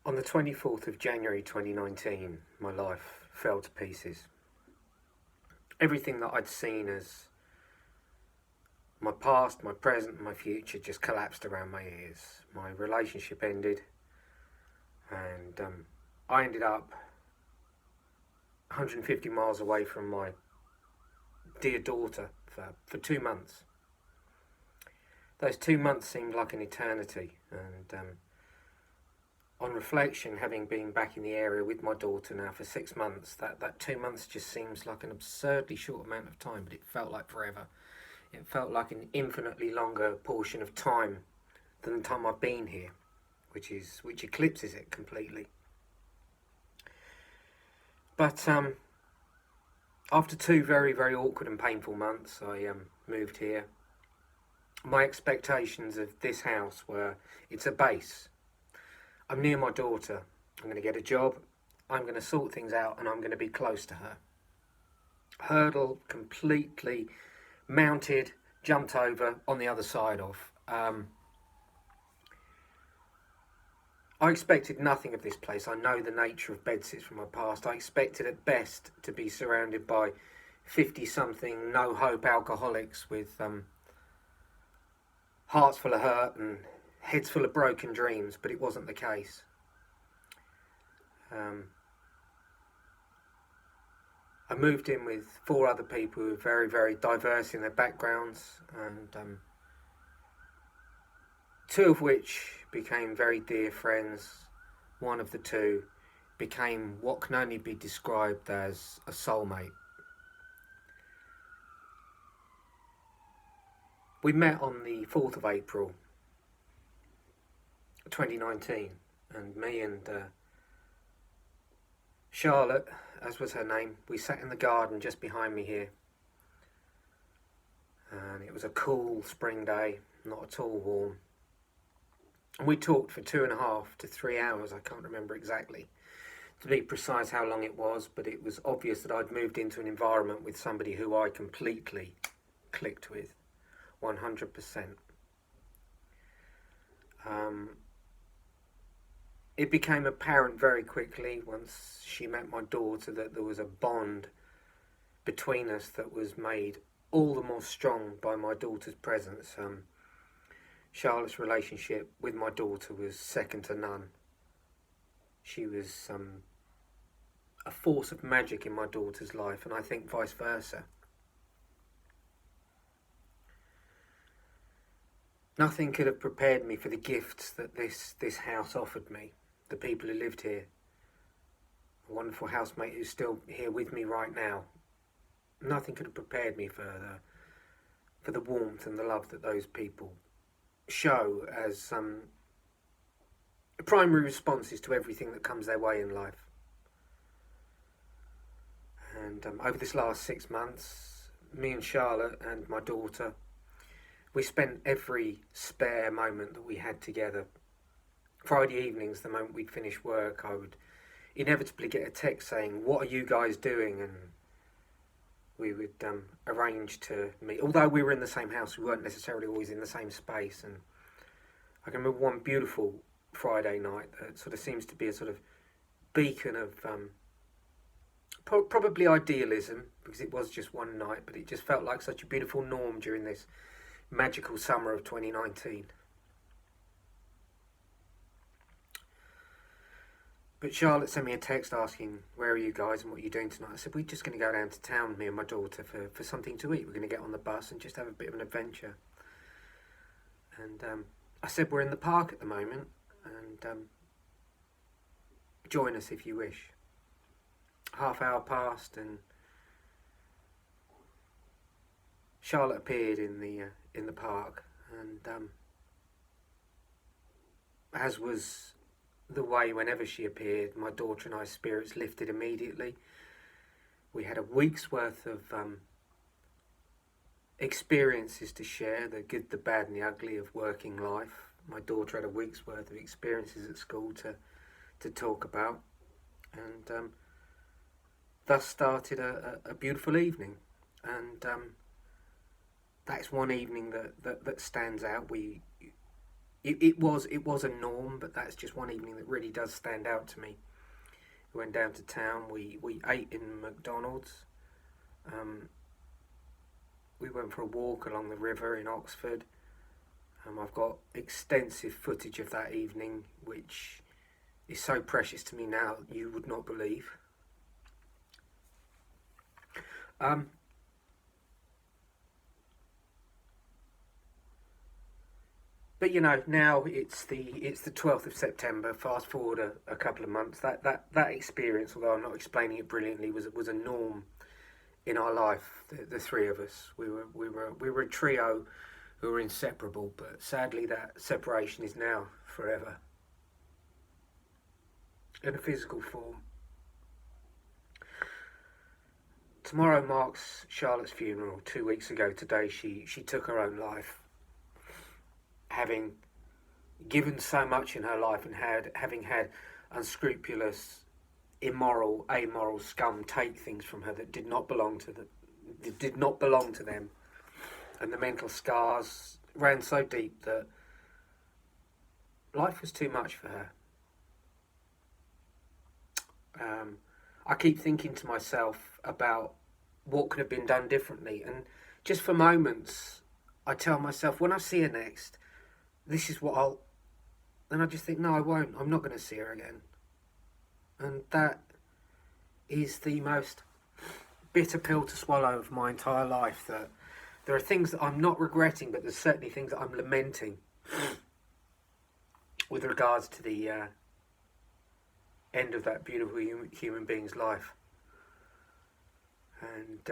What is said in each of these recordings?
On the 24th of January 2019, my life fell to pieces. Everything that I'd seen as my past, my present, and my future just collapsed around my ears. My relationship ended, and I ended up 150 miles away from my dear daughter for 2 months. Those 2 months seemed like an eternity, and on reflection, having been back in the area with my daughter now for 6 months, that 2 months just seems like an absurdly short amount of time, but it felt like forever. It felt like an infinitely longer portion of time than the time I've been here, which eclipses it completely. But after 2 very awkward and painful months, I moved here. My expectations of this house were, it's a base. I'm near my daughter. I'm going to get a job. I'm going to sort things out, and I'm going to be close to her. Hurdle completely mounted, jumped over, on the other side of. I expected nothing of this place. I know the nature of bedsits from my past. I expected at best to be surrounded by 50-something, no-hope alcoholics with hearts full of hurt and heads full of broken dreams, but it wasn't the case. I moved in with 4 other people who were very diverse in their backgrounds, and 2 of which became very dear friends. One of the 2 became what can only be described as a soulmate. We met on the 4th of April 2019, and me and Charlotte, as was her name, we sat in the garden just behind me here, and it was a cool spring day, not at all warm, and we talked for 2.5 to 3 hours. I can't remember exactly to be precise how long it was, but it was obvious that I'd moved into an environment with somebody who I completely clicked with, 100%. It became apparent very quickly once she met my daughter that there was a bond between us that was made all the more strong by my daughter's presence. Charlotte's relationship with my daughter was second to none. She was a force of magic in my daughter's life, and I think vice versa. Nothing could have prepared me for the gifts that this house offered me. The people who lived here, a wonderful housemate who's still here with me right now. Nothing could have prepared me for the warmth and the love that those people show as primary responses to everything that comes their way in life. And over this last 6 months, me and Charlotte and my daughter, we spent every spare moment that we had together. Friday evenings, the moment we'd finish work, I would inevitably get a text saying, "What are you guys doing?" And we would arrange to meet. Although we were in the same house, we weren't necessarily always in the same space. And I can remember one beautiful Friday night that sort of seems to be a sort of beacon of probably idealism, because it was just one night, but it just felt like such a beautiful norm during this magical summer of 2019. But Charlotte sent me a text asking, "Where are you guys and what are you doing tonight?" I said, "We're just going to go down to town, me and my daughter, for something to eat. We're going to get on the bus and just have a bit of an adventure." And I said, "We're in the park at the moment, and join us if you wish." Half hour passed, and Charlotte appeared in the park, and as was the way whenever she appeared, my daughter and I's spirits lifted immediately. We had a week's worth of experiences to share, the good, the bad and the ugly of working life. My daughter had a week's worth of experiences at school to talk about, and thus started a beautiful evening. And that's one evening that stands out. We it was a norm, but that's just one evening that really does stand out to me. We went down to town. We ate in McDonald's. Um, we went for a walk along the river in Oxford. I've got extensive footage of that evening, which is so precious to me now you would not believe. Um, but now it's the 12th of September. Fast forward a couple of months. That experience, although I'm not explaining it brilliantly, was a norm in our life. The three of us, we were a trio who were inseparable. But sadly, that separation is now forever in a physical form. Tomorrow marks Charlotte's funeral. 2 weeks ago today, she took her own life, having given so much in her life and having had unscrupulous, immoral, amoral scum take things from her that did not belong to them, and the mental scars ran so deep that life was too much for her. I keep thinking to myself about what could have been done differently, and just for moments, I tell myself when I see her next, this is what I'll. Then I just think, no, I won't. I'm not going to see her again, and that is the most bitter pill to swallow of my entire life. That there are things that I'm not regretting, but there's certainly things that I'm lamenting with regards to the end of that beautiful human being's life. And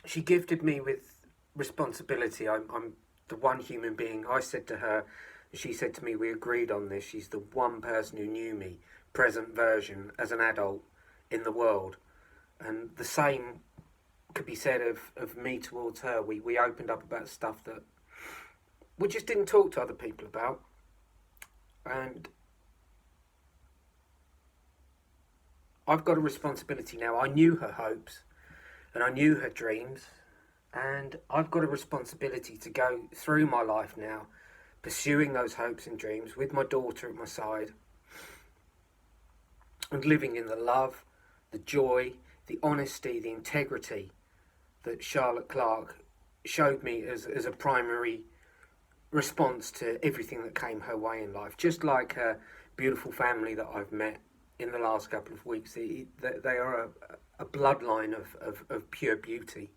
she gifted me with responsibility. I'm the one human being. I said to her, she said to me, we agreed on this. She's the one person who knew me, present version, as an adult in the world. And the same could be said of me towards her. We opened up about stuff that we just didn't talk to other people about. And I've got a responsibility now. I knew her hopes and I knew her dreams, and I've got a responsibility to go through my life now, pursuing those hopes and dreams with my daughter at my side, and living in the love, the joy, the honesty, the integrity that Charlotte Clark showed me as a primary response to everything that came her way in life. Just like her beautiful family that I've met in the last couple of weeks, they are a bloodline of pure beauty.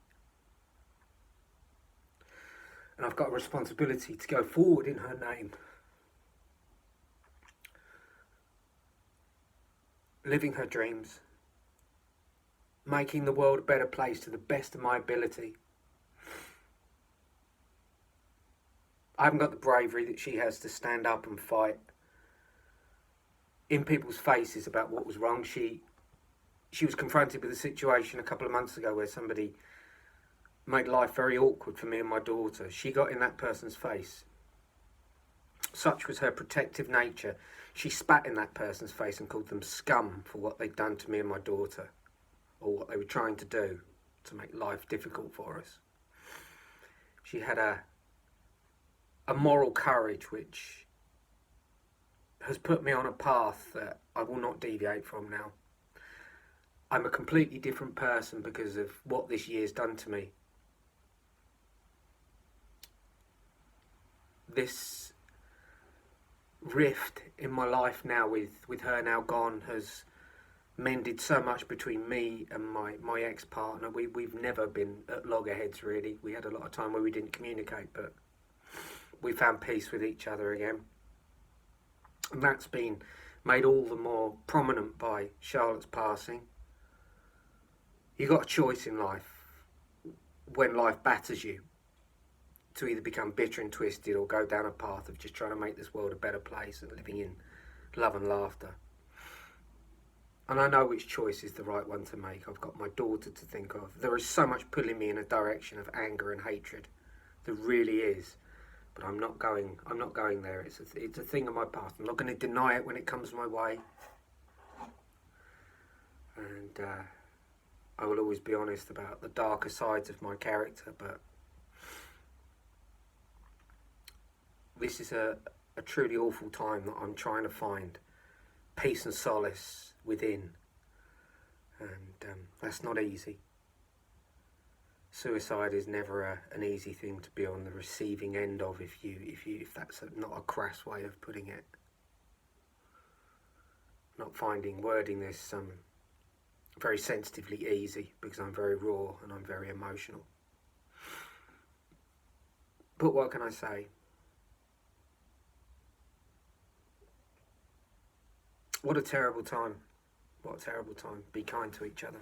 And I've got a responsibility to go forward in her name, living her dreams, making the world a better place to the best of my ability. I haven't got the bravery that she has to stand up and fight in people's faces about what was wrong. She was confronted with a situation a couple of months ago where somebody made life very awkward for me and my daughter. She got in that person's face. Such was her protective nature. She spat in that person's face and called them scum for what they'd done to me and my daughter, or what they were trying to do to make life difficult for us. She had a moral courage which has put me on a path that I will not deviate from now. I'm a completely different person because of what this year's done to me. This rift in my life now with her now gone has mended so much between me and my ex-partner. We've never been at loggerheads really. We had a lot of time where we didn't communicate, but we found peace with each other again. And that's been made all the more prominent by Charlotte's passing. You've got a choice in life when life batters you to either become bitter and twisted or go down a path of just trying to make this world a better place and living in love and laughter. And I know which choice is the right one to make. I've got my daughter to think of. There is so much pulling me in a direction of anger and hatred. There really is. But I'm not going there. It's a thing of my past. I'm not going to deny it when it comes my way. And I will always be honest about the darker sides of my character, but this is a truly awful time that I'm trying to find peace and solace within, and that's not easy. Suicide is never an easy thing to be on the receiving end of, if that's not a crass way of putting it. Not finding wording this very sensitively easy, because I'm very raw and I'm very emotional. But what can I say? What a terrible time. What a terrible time. Be kind to each other.